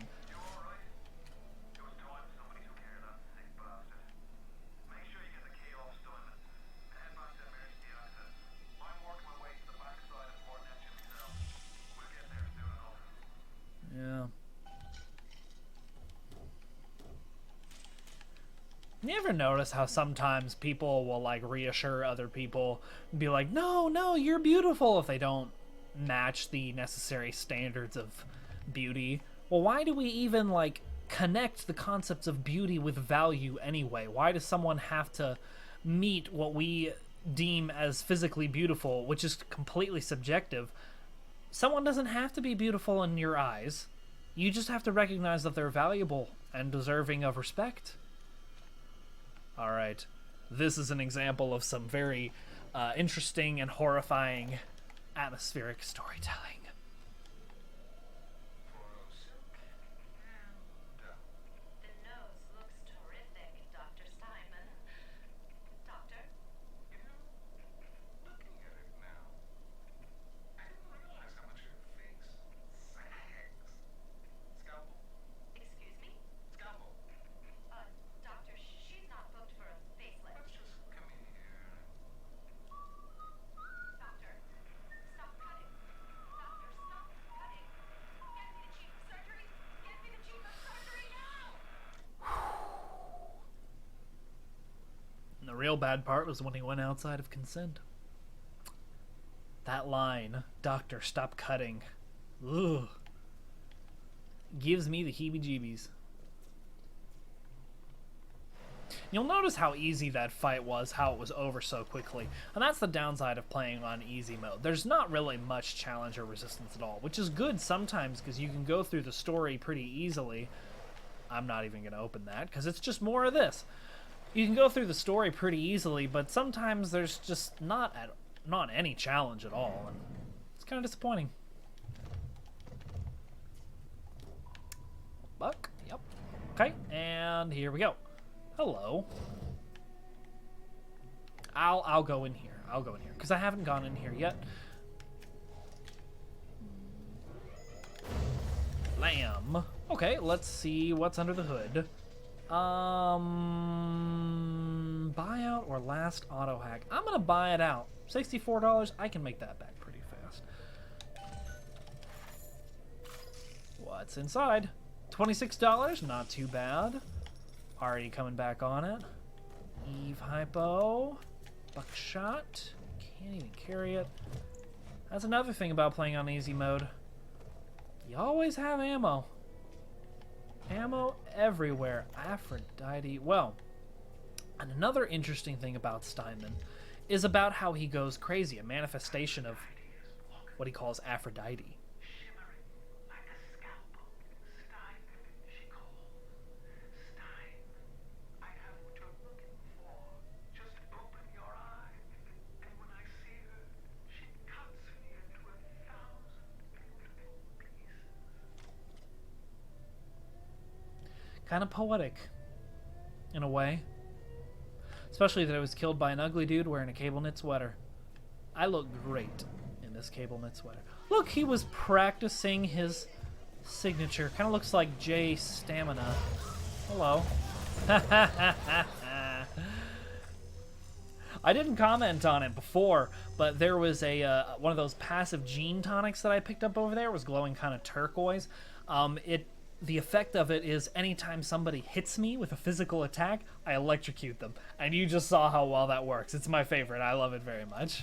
Yeah. You ever notice how sometimes people will like reassure other people and be like, no, no, you're beautiful, if they don't match the necessary standards of beauty? Well, why do we even like connect the concepts of beauty with value anyway? Why does someone have to meet what we deem as physically beautiful, which is completely subjective? Someone doesn't have to be beautiful in your eyes. You just have to recognize that they're valuable and deserving of respect. Alright, this is an example of some very interesting and horrifying atmospheric storytelling. The nose looks terrific, Dr. Steinman. Doctor? Looking at it now, I didn't realize how much your face sags. Scalpel? Excuse me? Scalpel. Doctor, she's not booked for a facelift. Let's just come in here. Doctor, stop cutting. Doctor, stop cutting. Get me the chief of surgery. Get me the chief of surgery now! And the real bad part was when he went outside of consent. That line, "Doctor, stop cutting," ugh, gives me the heebie-jeebies. You'll notice how easy that fight was, how it was over so quickly. And that's the downside of playing on easy mode. There's not really much challenge or resistance at all, which is good sometimes because you can go through the story pretty easily. I'm not even going to open that because it's just more of this. You can go through the story pretty easily, but sometimes there's just not any challenge at all, and it's kind of disappointing. Buck, yep. Okay, and here we go. Hello. I'll go in here. I'll go in here because I haven't gone in here yet. Lamb. Okay, let's see what's under the hood. Buyout or last auto hack? I'm gonna buy it out. $64. I can make that back pretty fast. What's inside? $26. Not too bad. Already coming back on it. Eve hypo. Buckshot. Can't even carry it. That's another thing about playing on easy mode. You always have ammo. Ammo everywhere. Aphrodite. Well, and another interesting thing about Steinman is about how he goes crazy, a manifestation of what he calls Aphrodite. Shimmering like a scalpel. Steinman, she calls. Stein, I have what you're looking for. Just open your eye, and when I see her, she cuts me into 1,000 beautiful pieces. Kind of poetic, in a way. Especially that I was killed by an ugly dude wearing a cable knit sweater. I look great in this cable knit sweater. Look, he was practicing his signature. Kind of looks like Jay Stamina. Hello. I didn't comment on it before, but there was a one of those passive gene tonics that I picked up over there. It was glowing kind of turquoise. The effect of it is anytime somebody hits me with a physical attack, I electrocute them. And you just saw how well that works. It's my favorite. I love it very much.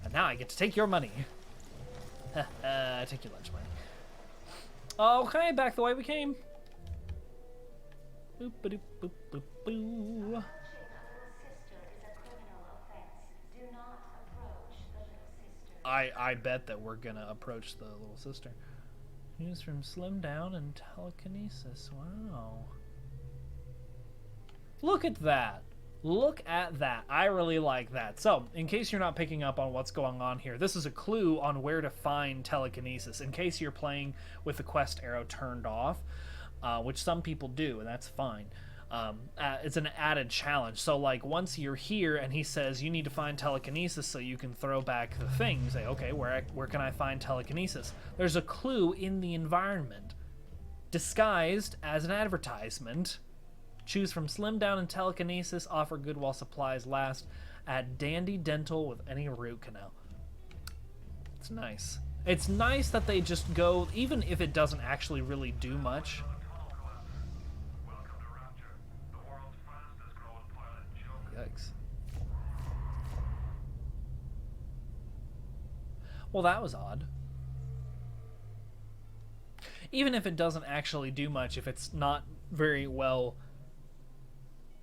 And now I get to take your money. Take your lunch money. Okay, back the way we came. Boop, ba doop, boop, boop, boo. I bet that we're gonna approach the little sister. News from Slim Down and telekinesis. Wow. Look at that. Look at that. I really like that. So, in case you're not picking up on what's going on here, this is a clue on where to find telekinesis. In case you're playing with the quest arrow turned off, which some people do, and that's fine. It's an added challenge. So, like, once you're here and he says you need to find telekinesis so you can throw back the thing, you say, okay, where can I find telekinesis? There's a clue in the environment, disguised as an advertisement. Choose from Slim Down and Telekinesis. Offer good while supplies last at Dandy Dental with any root canal. It's nice. It's nice that they just go, even if it doesn't actually really do much. Welcome to Rapture, the world's fastest growing pilot joke. Yikes. Well, that was odd. Even if it doesn't actually do much, if it's not very well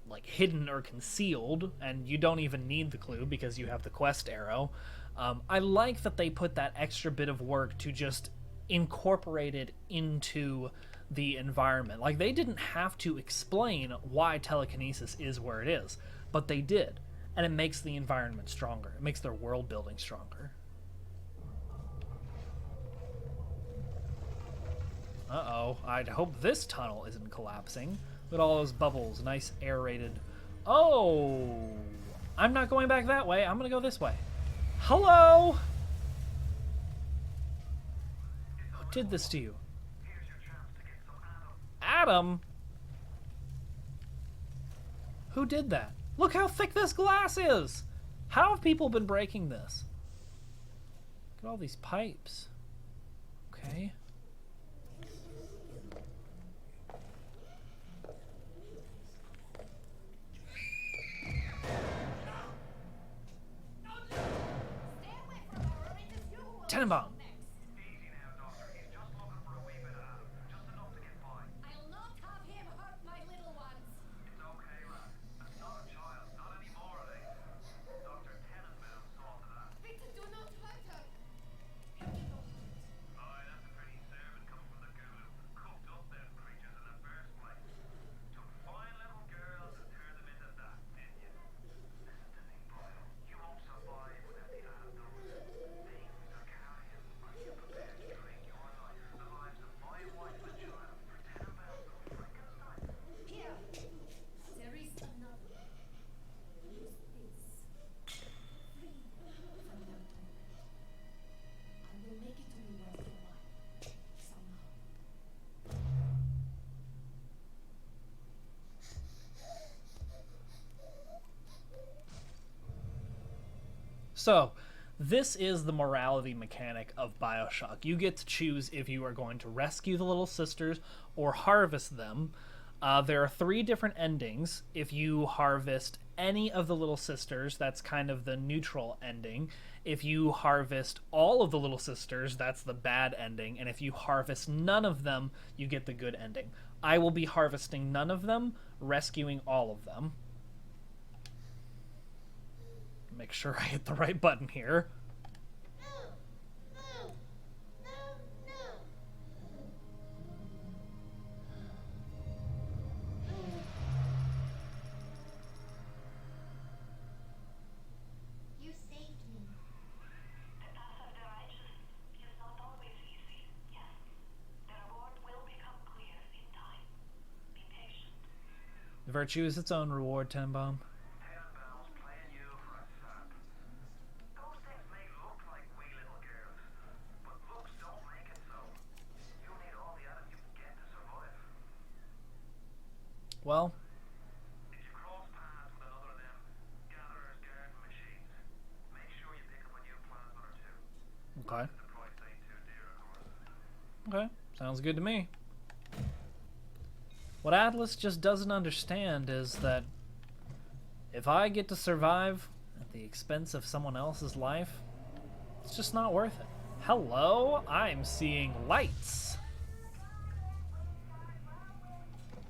like hidden or concealed, and you don't even need the clue because you have the quest arrow, I like that they put that extra bit of work to just incorporate it into the environment. Like, they didn't have to explain why telekinesis is where it is, but they did, and it makes the environment stronger. It makes their world building stronger. Uh-oh, I'd hope this tunnel isn't collapsing. Look at all those bubbles, nice aerated. Oh, I'm not going back that way. I'm gonna go this way. Hello? Who did this to you? Here's your chance to get some Adam? Who did that? Look how thick this glass is. How have people been breaking this? Look at all these pipes. Okay. Tenenbaum. Easy now, Doctor. He's just looking for a wee bit of Adam. Just enough to get by. I'll not have him hurt my little ones. It's okay, lad. That's not a child. Not anymore, are they? Dr. Tenenbaum saw to that. Victor, do not hurt her. Aye, that's a pretty servant coming from the guru. Cooked up them creatures in the first place. Took fine little girls and turned them into that, didn't you? Listen to me, boy. You won't survive without the Adam things are carrying. Are you prepared to trade your life, the lives of my wife and child, for Tenenbaum's little Frankenstein? Here, there is another. Use this. Free from your pain. I will make it to be worth your while. Somehow. So, this is the morality mechanic of Bioshock. You get to choose if you are going to rescue the little sisters or harvest them. There are 3 different endings. If you harvest any of the little sisters, that's kind of the neutral ending. If you harvest all of the little sisters, that's the bad ending. And if you harvest none of them, you get the good ending. I will be harvesting none of them, rescuing all of them. Make sure I hit the right button here. You saved me. The path of the righteous is not always easy, yes. The reward will become clear in time. Be patient. Virtue is its own reward, Tenenbaum. Tenenbaum's playing you for a sap. Those things may look like wee little girls, but looks don't make it so. You need all the Adam you can get to survive. Well, If you cross paths with another of them gatherers garden machines, make sure you pick up a new plasma or two. okay. The price ain't too dear, of course. Okay, sounds good to me. What Atlas just doesn't understand is that if I get to survive at the expense of someone else's life, it's just not worth it. Hello, I'm seeing lights.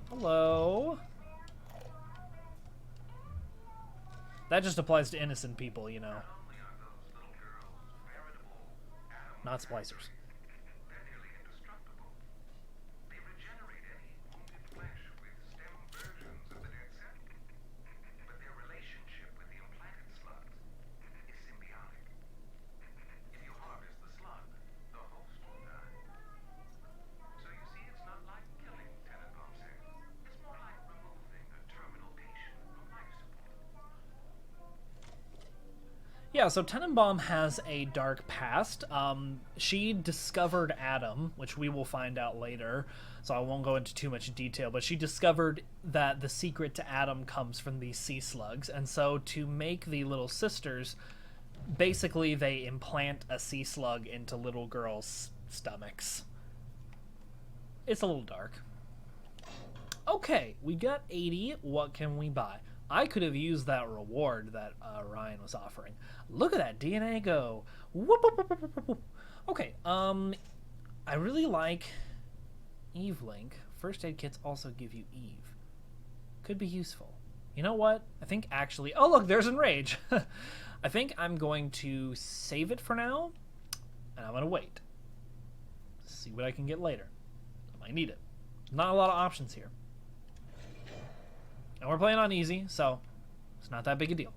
Hello. That just applies to innocent people, you know, Not only are those little girls veritable Adam not splicers. they're nearly indestructible. They regenerate any wounded flesh with stem versions of the dead cell. But their relationship with the implanted slugs is symbiotic. If you harvest the slug, the host will die. So you see, it's not like killing, Tenenbaum said. It's more like removing a terminal patient from life support. Yeah, so Tenenbaum has a dark past. She discovered Adam, which we will find out later, so I won't go into too much detail, but she discovered that the secret to Adam comes from these sea slugs, and so to make the little sisters, basically they implant a sea slug into little girls' stomachs. It's a little dark. Okay, we got 80. What can we buy? I could have used that reward that Ryan was offering. Look at that DNA go. Whoop, whoop, whoop, whoop, whoop, whoop. Okay, I really like Eve Link. First aid kits also give you Eve. Could be useful. You know what? I think actually... Oh, look, there's Enrage. I think I'm going to save it for now, and I'm going to wait. See what I can get later. I might need it. Not a lot of options here. And we're playing on easy, so it's not that big a deal.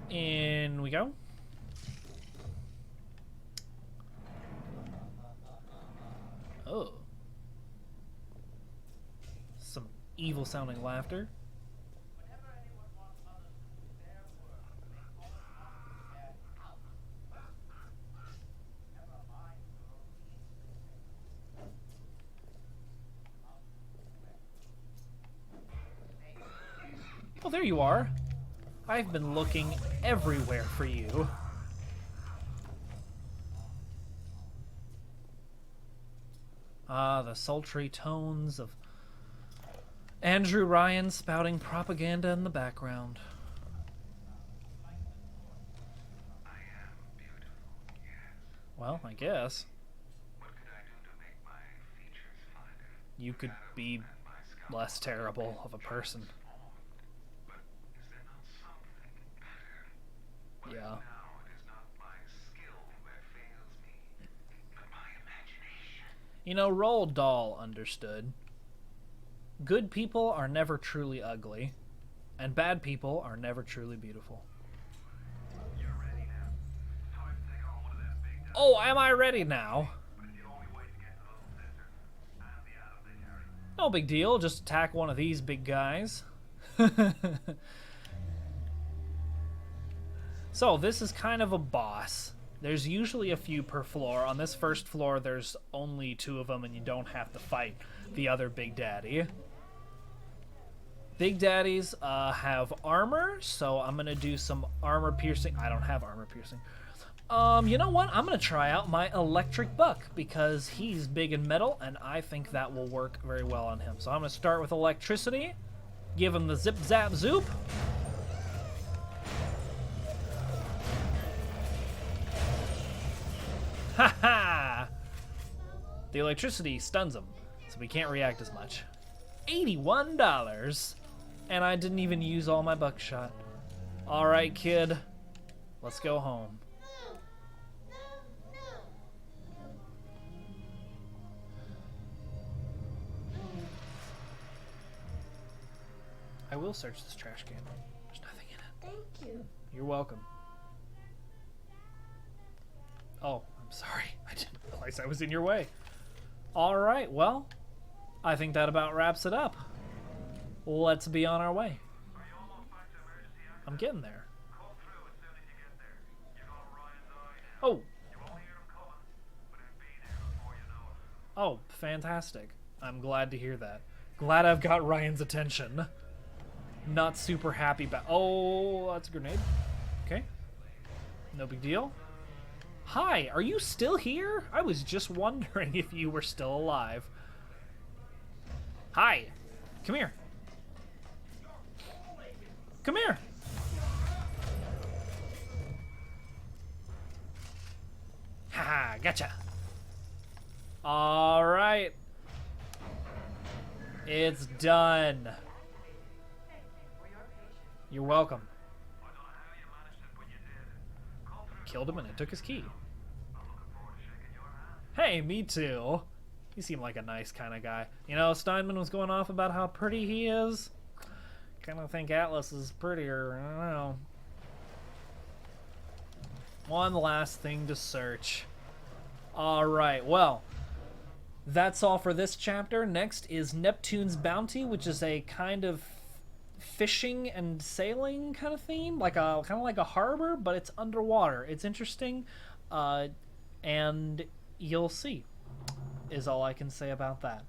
In we go. Oh. Some evil sounding laughter. Oh, there you are. I've been looking everywhere for you. Ah, the sultry tones of Andrew Ryan spouting propaganda in the background. I am beautiful, yes. Well, I guess. What could I do to make my features finer? You could be less terrible of a person. But is there not something better? What if Yeah. now it is not my skill that fails me, but my imagination? You know, Roald Dahl understood. Good people are never truly ugly, and bad people are never truly beautiful. You're ready now. Time to take on one of them big guys. Oh, am I ready now? But it's the only way to get to those sisters and the Adam they carry. No big deal, just attack one of these big guys. So, this is kind of a boss. There's usually a few per floor. On this first floor, there's only 2 of them, and you don't have to fight the other Big Daddy. Big Daddies have armor, so I'm going to do some armor piercing. I don't have armor piercing. You know what? I'm going to try out my electric buck, because he's big and metal, and I think that will work very well on him. So I'm going to start with electricity, give him the zip, zap, zoop. Ha ha! The electricity stuns him, so we can't react as much. $81, and I didn't even use all my buckshot. All right, kid, let's go home. I will search this trash can. There's nothing in it. Thank you. You're welcome. Oh, I'm sorry. I didn't realize I was in your way. All right, well, I think that about wraps it up. let's be on our way. Are you almost back to emergency access? I'm getting there. Come through as soon as you get there. You got Ryan's eye now. Oh, You won't hear him coming, but he'll be there before you know it. oh, fantastic. I'm glad to hear that. Glad I've got Ryan's attention. Not super happy about... Oh, that's a grenade. Okay. No big deal. Hi, are you still here? I was just wondering if you were still alive. Hi. Come here. Come here. Haha, gotcha. All right. It's done. You're welcome. I don't know how you managed it, but you did. Come through. Killed him and I took his key. I'm looking forward to shaking your hand. Hey, me too. He seemed like a nice kind of guy. You know, Steinman was going off about how pretty he is. Kind of think Atlas is prettier. I don't know. One last thing to search. Alright, well, that's all for this chapter. Next is Neptune's Bounty, which is a kind of fishing and sailing kind of theme, like a kind of like a harbor, but it's underwater. It's interesting, and you'll see, is all I can say about that.